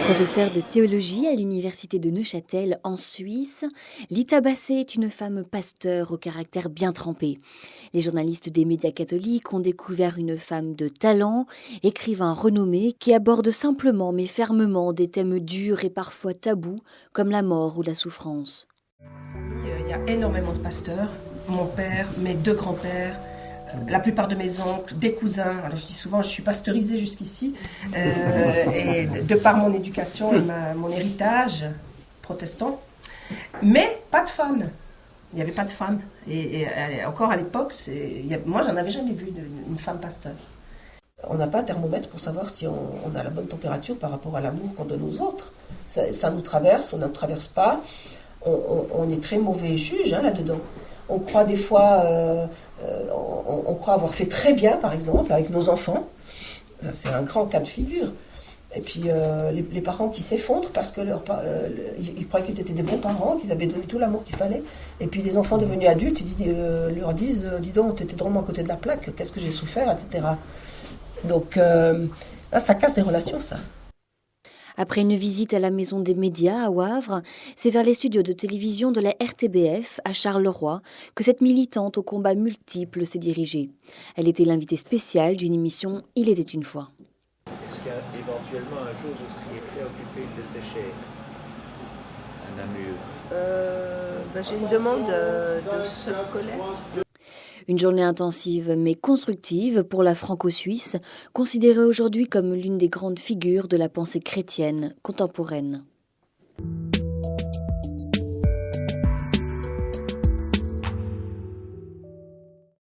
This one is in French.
Professeure de théologie à l'université de Neuchâtel en Suisse, Lita Bassé est une femme pasteur au caractère bien trempé. Les journalistes des médias catholiques ont découvert une femme de talent, écrivain renommé qui aborde simplement mais fermement des thèmes durs et parfois tabous comme la mort ou la souffrance. Il y a énormément de pasteurs, mon père, mes deux grands-pères, la plupart de mes oncles, des cousins. Alors je dis souvent, je suis pasteurisée jusqu'ici, et de par mon éducation et mon héritage protestant, mais pas de femmes. Il n'y avait pas de femmes. Et encore à l'époque, moi j'en avais jamais vu une femme pasteur. On n'a pas un thermomètre pour savoir si on a la bonne température par rapport à l'amour qu'on donne aux autres. Ça nous traverse, on ne nous traverse pas. On est très mauvais juge là-dedans. On croit des fois, on croit avoir fait très bien, par exemple, avec nos enfants. Ça, c'est un grand cas de figure. Et puis les parents qui s'effondrent parce que ils croyaient qu'ils étaient des bons parents, qu'ils avaient donné tout l'amour qu'il fallait. Et puis les enfants devenus adultes, leur disent, dis donc, t'étais drôlement à côté de la plaque, qu'est-ce que j'ai souffert, etc. Donc là, ça casse des relations, ça. Après une visite à la Maison des médias à Wavre, c'est vers les studios de télévision de la RTBF à Charleroi que cette militante aux combats multiples s'est dirigée. Elle était l'invitée spéciale d'une émission Il était une fois. Est-ce qu'éventuellement un jour vous seriez préoccupé de sécher un amur? J'ai une demande de sœur Colette. Une journée intensive mais constructive pour la franco-suisse, considérée aujourd'hui comme l'une des grandes figures de la pensée chrétienne contemporaine.